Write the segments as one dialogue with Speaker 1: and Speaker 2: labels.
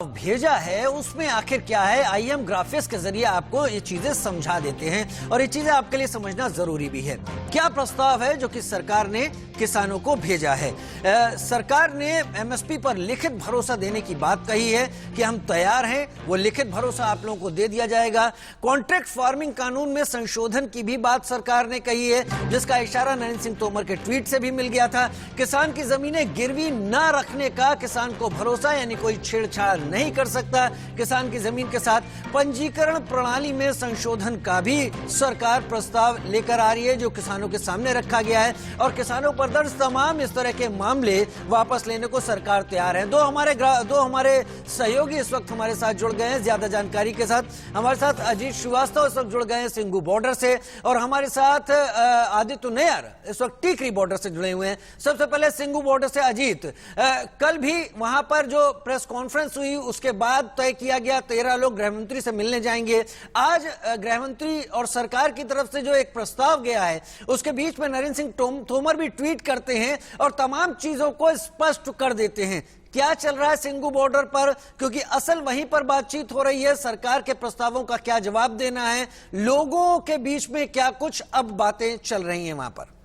Speaker 1: भेजा है उसमें आखिर क्या है। आईएम ग्राफिक्स के जरिए आपको ये चीजें समझा देते हैं और ये चीजें आपके लिए समझना जरूरी भी है। क्या प्रस्ताव है जो कि सरकार ने किसानों को भेजा है। सरकार ने एमएसपी पर लिखित भरोसा देने की बात कही है कि हम तैयार हैं, वो लिखित भरोसा आप लोगों को दे दिया जाएगा। कॉन्ट्रैक्ट फार्मिंग कानून में संशोधन की भी बात सरकार ने कही है, जिसका इशारा नरेंद्र सिंह तोमर के ट्वीट से भी मिल गया था। किसान की जमीनें गिरवी न रखने का किसान को भरोसा, यानी कोई छेड़छाड़ नहीं कर सकता किसान की जमीन के साथ। पंजीकरण प्रणाली में संशोधन का भी सरकार प्रस्ताव लेकर आ रही है, जो किसानों के सामने रखा गया है और किसानों पर दर्ज तमाम इस तरह के मामले वापस लेने को सरकार तैयार है। दो हमारे सहयोगी इस वक्त हमारे साथ जुड़ गए हैं ज्यादा जानकारी के साथ। हमारे साथ अजीत श्रीवास्तव इस वक्त जुड़ गए हैं सिंगू बॉर्डर से, और हमारे साथ आदित्य नैयर इस वक्त टीकरी बॉर्डर से जुड़े हुए हैं। सबसे पहले सिंगू बॉर्डर से अजीत, कल भी वहां पर जो प्रेस कॉन्फ्रेंस हुई उसके बाद तय किया गया 13 लोग गृहमंत्री से मिलने जाएंगे। आज गृहमंत्री और सरकार की तरफ से जो एक प्रस्ताव गया है उसके बीच में नरेंद्र सिंह तोमर भी ट्वीट करते हैं और तमाम चीजों को स्पष्ट कर देते हैं। क्या चल रहा है सिंगू बॉर्डर पर, क्योंकि असल वहीं पर बातचीत हो रही है। सरकार के प्रस्तावों का क्या जवाब देना है, लोगों के बीच में क्या कुछ अब बातें चल रही हैं वहां पर।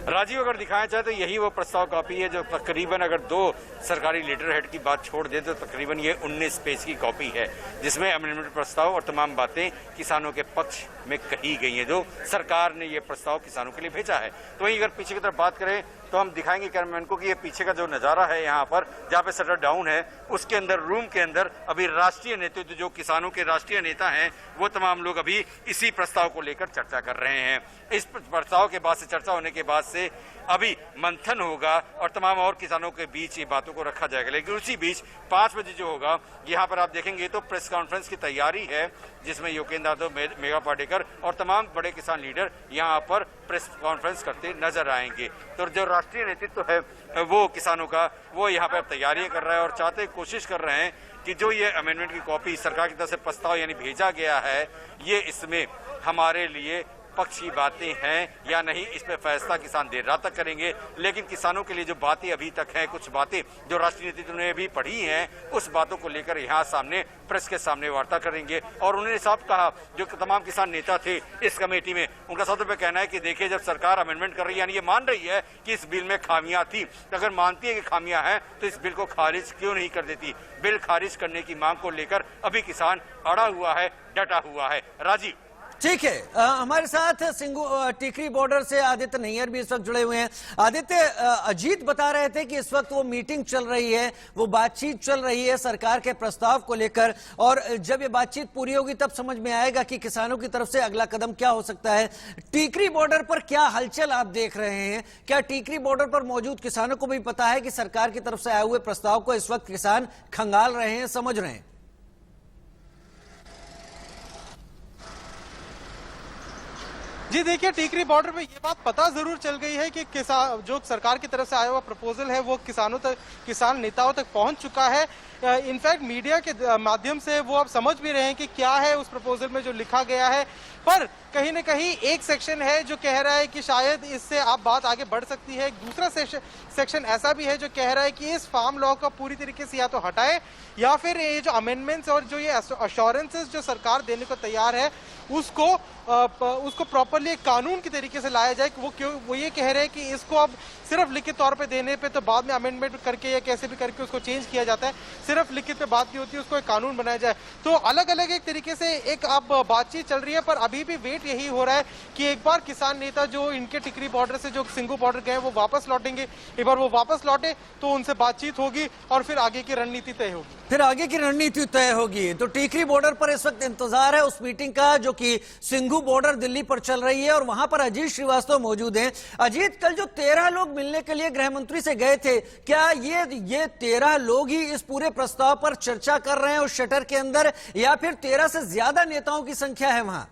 Speaker 2: राजीव, अगर दिखाया जाए तो यही वो प्रस्ताव कॉपी है जो तकरीबन, अगर दो सरकारी लेटर हेड की बात छोड़ दे तो तकरीबन ये 19 पेज की कॉपी है, जिसमें अमेंडमेंट प्रस्ताव और तमाम बातें किसानों के पक्ष में कही गई हैं, जो सरकार ने ये प्रस्ताव किसानों के लिए भेजा है। तो वहीं अगर पीछे की तरफ बात करें तो हम दिखाएंगे कैमरामैन को कि ये पीछे का जो नजारा है यहाँ पर जहाँ पे शटर डाउन है, उसके अंदर रूम के अंदर अभी राष्ट्रीय नेतृत्व जो किसानों के राष्ट्रीय नेता हैं वो तमाम लोग अभी इसी प्रस्ताव को लेकर चर्चा कर रहे हैं। इस प्रस्ताव के बाद से, चर्चा होने के बाद से अभी मंथन होगा और तमाम और किसानों के बीच ये बातों को रखा जाएगा। लेकिन उसी बीच 5 बजे जो होगा यहाँ पर आप देखेंगे तो प्रेस कॉन्फ्रेंस की तैयारी है, जिसमें योगेंद्र यादव, मेघा पाटेकर और तमाम बड़े किसान लीडर यहाँ पर प्रेस कॉन्फ्रेंस करते नजर आएंगे। तो जो राष्ट्रीय नेतृत्व है वो किसानों का, वो यहाँ पर तैयारियां कर रहा है और कोशिश कर रहे हैं कि जो ये अमेंडमेंट की कॉपी सरकार की तरफ से प्रस्ताव यानी भेजा गया है, ये इसमें हमारे लिए पक्ष की बातें हैं या नहीं, इस पे फैसला किसान देर रात तक करेंगे। लेकिन किसानों के लिए जो बातें अभी तक हैं, कुछ बातें जो राष्ट्रीय नेतृत्व ने भी पढ़ी हैं, उस बातों को लेकर यहाँ सामने प्रेस के सामने वार्ता करेंगे। और उन्होंने साफ कहा, जो तमाम किसान नेता थे इस कमेटी में, उनका सबसे पहले कहना है कि देखिए, जब सरकार अमेंडमेंट कर रही है यानी ये मान रही है कि इस बिल में खामियां थी, तो अगर मानती है कि खामियां हैं तो इस बिल को खारिज क्यों नहीं कर देती। बिल खारिज करने की मांग को लेकर अभी किसान अड़ा हुआ है, डटा हुआ है। राजीव,
Speaker 1: ठीक है, हमारे साथ सिंगू टीकरी बॉर्डर से आदित्य नैयर भी इस वक्त जुड़े हुए हैं। आदित्य, अजीत बता रहे थे कि इस वक्त वो मीटिंग चल रही है, वो बातचीत चल रही है सरकार के प्रस्ताव को लेकर, और जब ये बातचीत पूरी होगी तब समझ में आएगा कि किसानों की तरफ से अगला कदम क्या हो सकता है। टीकरी बॉर्डर पर क्या हलचल आप देख रहे हैं? क्या टीकरी बॉर्डर पर मौजूद किसानों को भी पता है कि सरकार की तरफ से आए हुए प्रस्ताव को इस वक्त किसान खंगाल रहे हैं, समझ रहे हैं?
Speaker 3: जी देखिए, टीकरी बॉर्डर पे ये बात पता जरूर चल गई है कि किसान, जो सरकार की तरफ से आया हुआ प्रपोजल है वो किसानों तक, किसान नेताओं तक पहुंच चुका है। इनफैक्ट मीडिया के माध्यम से वो अब समझ भी रहे हैं कि क्या है उस प्रपोजल में जो लिखा गया है। पर कहीं न कहीं एक सेक्शन है जो कह रहा है कि शायद इससे आप बात आगे बढ़ सकती है। एक दूसरा सेक्शन ऐसा भी है जो कह रहा है कि इस फार्म लॉ का पूरी तरीके से या तो हटाए, या फिर ये जो अमेंडमेंट्स और जो ये अश्योरेंसेस जो सरकार देने को तैयार है उसको प्रॉपरली एक कानून के तरीके से लाया जाए। वो ये कह रहे हैं कि इसको अब सिर्फ लिखित तौर पे देने पे तो बाद में अमेंडमेंट करके या कैसे भी करके उसको चेंज किया जाता है, सिर्फ लिखित पे बात नहीं होती, उसको एक कानून बनाया जाए। तो अलग अलग एक तरीके से एक अब बातचीत चल रही है, पर अभी भी वेट यही हो रहा है कि एक बार किसान नेता जो इनके टिकरी बॉर्डर से जो सिंगू बॉर्डर गए वो वापस लौटेंगे। एक बार वो वापस लौटे तो उनसे बातचीत होगी और फिर आगे की रणनीति तय होगी। तो टीकरी बॉर्डर पर इस वक्त इंतजार है उस मीटिंग का जो कि सिंगू बॉर्डर दिल्ली पर चल रही है, और वहां पर अजीत श्रीवास्तव मौजूद हैं। अजीत, कल जो 13 लोग मिलने के लिए गृहमंत्री से गए थे, क्या ये 13 लोग ही इस पूरे प्रस्ताव पर चर्चा कर रहे हैं उस शटर के अंदर, या फिर 13 से ज्यादा नेताओं की संख्या है वहां?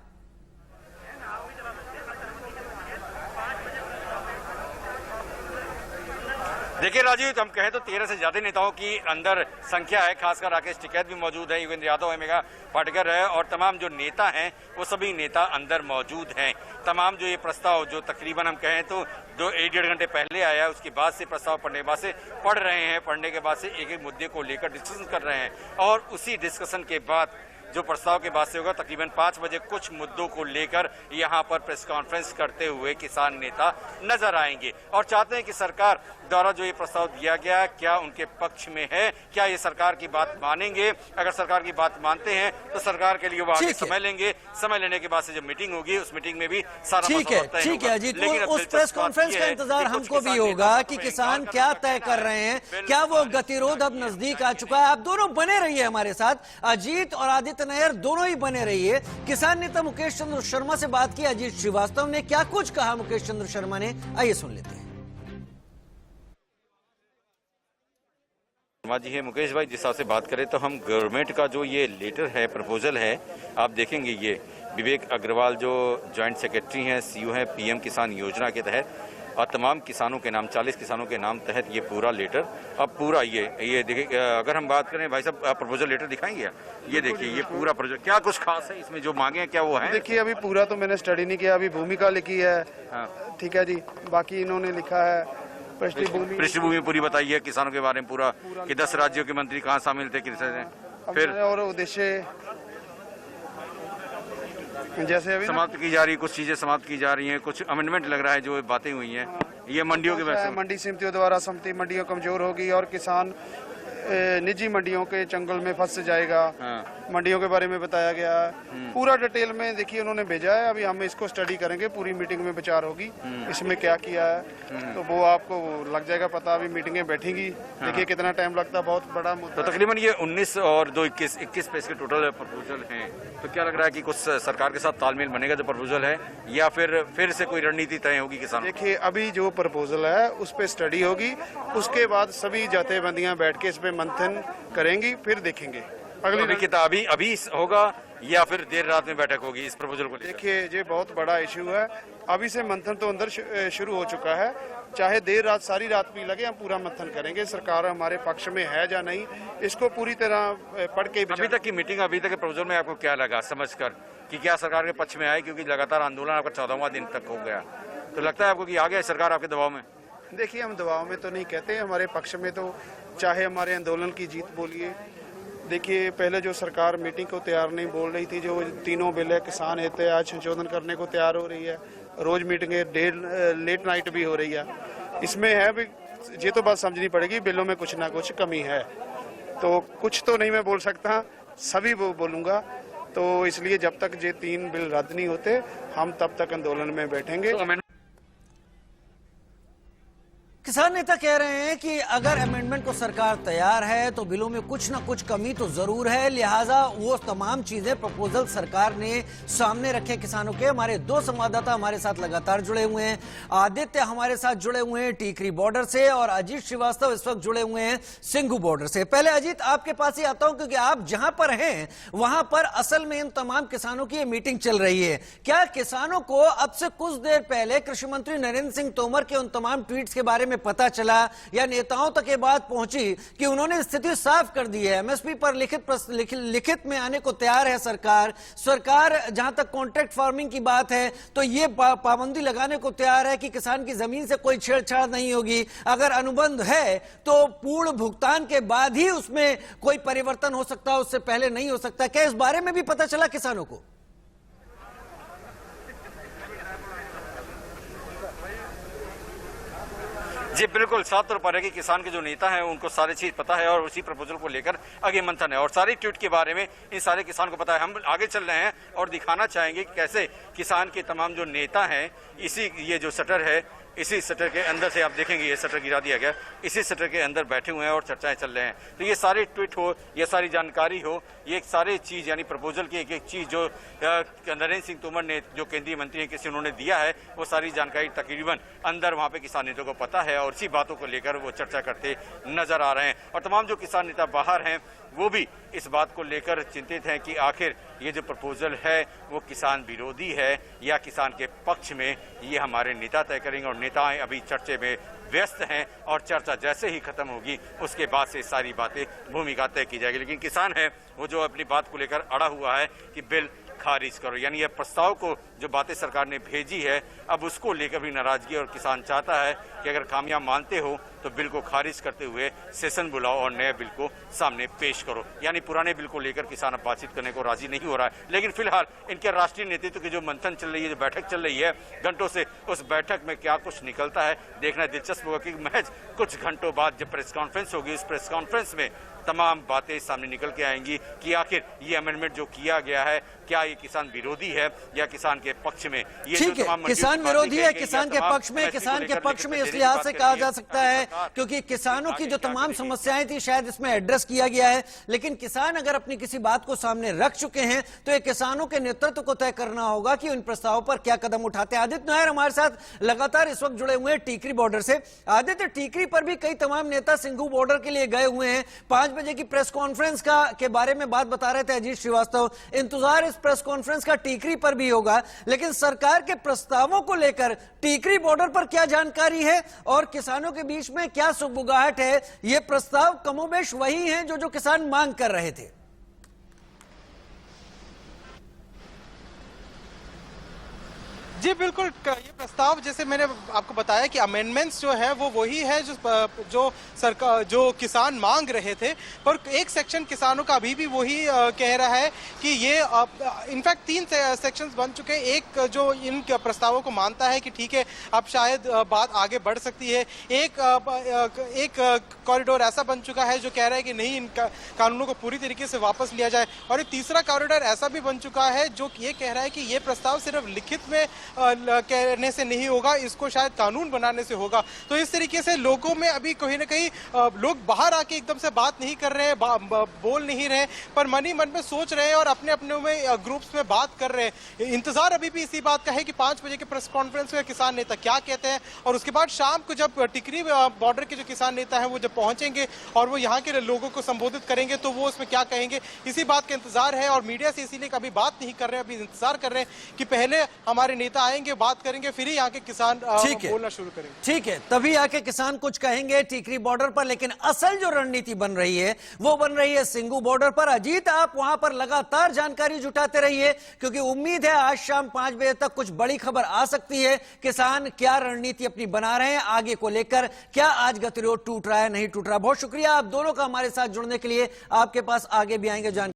Speaker 2: देखिए राजीव, हम कहें तो 13 से ज्यादा नेताओं की अंदर संख्या है। खासकर राकेश टिकैत भी मौजूद है, युगेंद्र यादव है, मेघा पाटकर है और तमाम जो नेता हैं वो सभी नेता अंदर मौजूद हैं। तमाम जो ये प्रस्ताव जो तकरीबन हम कहें तो 1-1.5 घंटे पहले आया, उसके बाद से प्रस्ताव पढ़ने के बाद से पढ़ रहे हैं, पढ़ने के बाद से एक एक मुद्दे को लेकर डिस्कशन कर रहे हैं और उसी डिस्कशन के बाद जो प्रस्ताव के बाद से होगा तकरीबन 5 बजे कुछ मुद्दों को लेकर यहां पर प्रेस कॉन्फ्रेंस करते हुए किसान नेता नजर आएंगे और चाहते हैं कि सरकार द्वारा जो ये प्रस्ताव दिया गया क्या उनके पक्ष में है, क्या ये सरकार की बात मानेंगे। अगर सरकार की बात मानते हैं तो सरकार के लिए वो आगे समय लेंगे। समय लेने के बाद से जब मीटिंग होगी उस मीटिंग में भी सारा
Speaker 1: ठीक है अजीत, उस प्रेस कॉन्फ्रेंस का इंतजार हमको भी होगा कि किसान क्या तय कर रहे हैं, क्या वो गतिरोध अब नजदीक आ चुका है। आप दोनों बने रहिए हमारे साथ, अजीत और आदित्य नायर दोनों ही बने रहिए। किसान नेता मुकेश चंद्र शर्मा से बात की अजीत श्रीवास्तव ने, क्या कुछ कहा मुकेश चंद्र शर्मा ने, आइए सुन लेते हैं।
Speaker 2: जी है मुकेश भाई, जिस हिसाब से बात करें तो हम गवर्नमेंट का जो ये लेटर है, प्रपोजल है, आप देखेंगे ये विवेक अग्रवाल जो जॉइंट सेक्रेटरी हैं, सीईओ हैं पीएम किसान योजना के तहत और तमाम किसानों के नाम 40 किसानों के नाम तहत ये पूरा लेटर अब पूरा ये देखिए। अगर हम बात करें भाई साहब, प्रपोजल लेटर दिखाएंगे, ये देखिए ये पूरा प्रोजेक्ट क्या कुछ खास है इसमें जो मांगे हैं, क्या वो है?
Speaker 4: देखिए अभी पूरा तो मैंने स्टडी नहीं किया, अभी भूमिका लिखी है।
Speaker 2: हाँ।
Speaker 4: ठीक है जी, बाकी इन्होंने लिखा है
Speaker 2: पृष्ठभूमि पूरी बताई है किसानों के बारे में पूरा कि 10 राज्यों के मंत्री कहाँ शामिल थे, फिर
Speaker 4: और उद्देश्य जैसे अभी
Speaker 2: समाप्त की जा रही, कुछ चीजें समाप्त की जा रही हैं, कुछ अमेंडमेंट लग रहा है जो बातें हुई हैं। ये मंडियों के वैसे
Speaker 4: मंडी समितियों द्वारा समती मंडियों कमजोर होगी और किसान निजी मंडियों के चंगल में फंस जाएगा।
Speaker 2: हाँ।
Speaker 4: मंडियों के बारे में बताया गया है पूरा डिटेल में। देखिए उन्होंने भेजा है, अभी हम इसको स्टडी करेंगे, पूरी मीटिंग में विचार होगी इसमें क्या किया है तो वो आपको लग जाएगा पता। अभी मीटिंगें बैठेंगी, देखिए कितना टाइम लगता है, बहुत बड़ा मुद्दा।
Speaker 2: तो तकरीबन ये 19 और 2 21 पेज के टोटल प्रपोजल हैं। तो क्या लग रहा है कि कुछ सरकार के साथ तालमेल बनेगा जो प्रपोजल है, या फिर से कोई रणनीति तय होगी किसानों?
Speaker 4: देखिए अभी जो प्रपोजल है उस पर स्टडी होगी, उसके बाद सभी जथेबंदियां बैठ के इस पे मंथन करेंगी, फिर देखेंगे
Speaker 2: अगली किताब अभी होगा या फिर देर रात में बैठक होगी इस प्रपोजल को लेकर?
Speaker 4: देखिए ये बहुत बड़ा इशू है, अभी से मंथन तो अंदर शुरू हो चुका है, चाहे देर रात सारी रात भी लगे हम पूरा मंथन करेंगे। सरकार हमारे पक्ष में है या नहीं इसको पूरी तरह पढ़ के।
Speaker 2: अभी तक की मीटिंग, अभी तक के प्रपोजल में आपको क्या लगा समझकर कि क्या सरकार के पक्ष में आए, क्योंकि लगातार आंदोलन आपका 14वां दिन तक हो गया, तो लगता है आपको कि आ गया सरकार आपके दबाव में?
Speaker 4: देखिए हम दबाव में तो नहीं कहते, हमारे पक्ष में तो चाहे हमारे आंदोलन की जीत बोलिए। देखिए पहले जो सरकार मीटिंग को तैयार नहीं बोल रही थी, जो तीनों बिल है किसान हित है, आज संशोधन करने को तैयार हो रही है, रोज मीटिंगें लेट नाइट भी हो रही है। इसमें है भी ये तो बात समझनी पड़ेगी, बिलों में कुछ ना कुछ कमी है, तो कुछ तो नहीं मैं बोल सकता, सभी वो बोलूँगा। तो इसलिए जब तक ये 3 बिल रद्द नहीं होते हम तब तक आंदोलन में बैठेंगे।
Speaker 1: किसान नेता कह रहे हैं कि अगर अमेंडमेंट को सरकार तैयार है तो बिलों में कुछ ना कुछ कमी तो जरूर है, लिहाजा वो तमाम चीजें प्रपोजल सरकार ने सामने रखे किसानों के। हमारे 2 संवाददाता हमारे साथ लगातार जुड़े हुए हैं, आदित्य हमारे साथ जुड़े हुए हैं टीकरी बॉर्डर से और अजीत श्रीवास्तव इस वक्त जुड़े हुए हैं सिंघू बॉर्डर से। पहले अजीत आपके पास ही आता हूं क्योंकि आप जहां पर हैं वहां पर असल में इन तमाम किसानों की मीटिंग चल रही है। क्या किसानों को अब से कुछ देर पहले कृषि मंत्री नरेंद्र सिंह तोमर के उन तमाम ट्वीट्स के बारे में पता चला या नेताओं तक ये बात पहुंची कि उन्होंने स्थिति साफ कर दी है, एमएसपी पर लिखित में आने को तैयार है सरकार। जहां तक कॉन्ट्रैक्ट फार्मिंग की बात है तो ये पाबंदी लगाने को तैयार है कि किसान की जमीन से कोई छेड़छाड़ नहीं होगी, अगर अनुबंध है तो पूर्ण भुगतान के बाद ही उसमें कोई परिवर्तन हो सकता है, उससे पहले नहीं हो सकता। क्या इस बारे में भी पता चला किसानों को?
Speaker 2: जी बिल्कुल, साफ तौर पर है कि किसान के जो नेता हैं उनको सारी चीज पता है और उसी प्रपोजल को लेकर आगे मंथन है और सारी ट्वीट के बारे में इन सारे किसान को पता है। हम आगे चल रहे हैं और दिखाना चाहेंगे कि कैसे किसान के तमाम जो नेता हैं इसी ये जो शटर है इसी सटर के अंदर से आप देखेंगे ये सटर गिरा दिया गया, इसी सटर के अंदर बैठे हुए हैं और चर्चाएं चल रहे हैं। तो ये सारे ट्वीट हो, ये सारी जानकारी हो, ये सारे चीज यानी प्रपोजल की एक एक चीज जो नरेंद्र सिंह तोमर ने जो केंद्रीय मंत्री हैं किसी उन्होंने दिया है वो सारी जानकारी तकरीबन अंदर वहाँ पे किसान नेताओं को पता है और इसी बातों को लेकर वो चर्चा करते नजर आ रहे हैं। और तमाम जो किसान नेता बाहर हैं वो भी इस बात को लेकर चिंतित हैं कि आखिर ये जो प्रपोजल है वो किसान विरोधी है या किसान के पक्ष में, ये हमारे नेता तय करेंगे। और नेताएं अभी चर्चे में व्यस्त हैं और चर्चा जैसे ही खत्म होगी उसके बाद से सारी बातें, भूमिका तय की जाएगी। लेकिन किसान है वो जो अपनी बात को लेकर अड़ा हुआ है कि बिल खारिज करो, यानी यह प्रस्ताव को जो बातें सरकार ने भेजी है अब उसको लेकर भी नाराजगी, और किसान चाहता है कि अगर खामियां मानते हो तो बिल को खारिज करते हुए सेशन बुलाओ और नए बिल को सामने पेश करो। यानी पुराने बिल को लेकर किसान अब बातचीत करने को राजी नहीं हो रहा है। लेकिन फिलहाल इनके राष्ट्रीय नेतृत्व की जो मंथन चल रही है, जो बैठक चल रही है घंटों से, उस बैठक में क्या कुछ निकलता है देखना दिलचस्प होगा। कि महज कुछ घंटों बाद जब प्रेस कॉन्फ्रेंस होगी, उस प्रेस कॉन्फ्रेंस में तमाम बातें सामने निकल के आएंगी कि आखिर ये अमेंडमेंट जो किया गया है क्या ये किसान विरोधी है या किसान के पक्ष में। ये
Speaker 1: ठीक है, किसान विरोधी है, किसान के पक्ष में, किसान के पक्ष में इस लिहाज से कहा जा सकता है क्योंकि किसानों की जो तमाम समस्याएं थी शायद इसमें एड्रेस किया गया है। लेकिन किसान अगर अपनी किसी बात को सामने रख चुके हैं तो ये किसानों के नेतृत्व को तय करना होगा कि उन प्रस्तावों पर क्या कदम उठाते हैं। आदित्य नायर हमारे साथ लगातार इस वक्त जुड़े हुए हैं टीकरी बॉर्डर से। आदित्य, टीकरी पर भी कई तमाम नेता सिंघू बॉर्डर के लिए गए हुए हैं। 5 बजे की प्रेस कॉन्फ्रेंस के बारे में बात बता रहे थे अजीत श्रीवास्तव। इंतजार इस प्रेस कॉन्फ्रेंस का टीकरी पर भी होगा, लेकिन सरकार के प्रस्तावों को लेकर टीकरी बॉर्डर पर क्या जानकारी है और किसानों के बीच में क्या सुगबुगाहट है? ये प्रस्ताव कमोबेश वही हैं जो किसान मांग कर रहे थे।
Speaker 3: जी बिल्कुल, ये प्रस्ताव जैसे मैंने आपको बताया कि अमेंडमेंट्स जो है वो वही है जो सरकार, जो किसान मांग रहे थे। पर एक सेक्शन किसानों का अभी भी वही कह रहा है कि ये इनफैक्ट 3 सेक्शंस बन चुके हैं। एक जो इन प्रस्तावों को मानता है कि ठीक है अब शायद बात आगे बढ़ सकती है। एक कॉरिडोर ऐसा बन चुका है जो कह रहा है कि नहीं, इन कानूनों को पूरी तरीके से वापस लिया जाए। और एक तीसरा कॉरिडोर ऐसा भी बन चुका है जो ये कह रहा है कि ये प्रस्ताव सिर्फ लिखित में कहने से नहीं होगा, इसको शायद कानून बनाने से होगा। तो इस तरीके से लोगों में अभी कहीं ना कहीं लोग बाहर आके एकदम से बात नहीं कर रहे हैं, बोल नहीं रहे, पर मन ही मन में सोच रहे हैं और अपने अपने में ग्रुप्स में बात कर रहे हैं। इंतजार अभी भी इसी बात का है कि 5 बजे के प्रेस कॉन्फ्रेंस में किसान नेता क्या कहते हैं और उसके बाद शाम को जब टिकरी बॉर्डर के जो किसान नेता है वो जब पहुंचेंगे और वो यहाँ के लोगों को संबोधित करेंगे तो वो उसमें क्या कहेंगे, इसी बात का इंतजार है। और मीडिया से इसीलिए कभी बात नहीं कर रहे हैं, अभी इंतजार कर रहे हैं कि पहले हमारे नेता आएंगे, बात करेंगे, फिर ही आके किसान बोलना शुरू करेंगे।
Speaker 1: ठीक है, तभी आके किसान कुछ कहेंगे टीकरी बॉर्डर पर। लेकिन असल जो रणनीति बन रही है वो बन रही है सिंघू बॉर्डर पर। अजीत, आप वहां पर लगातार जानकारी जुटाते रहिए क्योंकि उम्मीद है आज शाम 5 बजे तक कुछ बड़ी खबर आ सकती है। किसान क्या रणनीति अपनी बना रहे हैं आगे को लेकर, क्या आज गतिरोध टूट रहा है, नहीं टूट रहा। बहुत शुक्रिया आप दोनों का हमारे साथ जुड़ने के लिए। आपके पास आगे भी आएंगे जानकारी।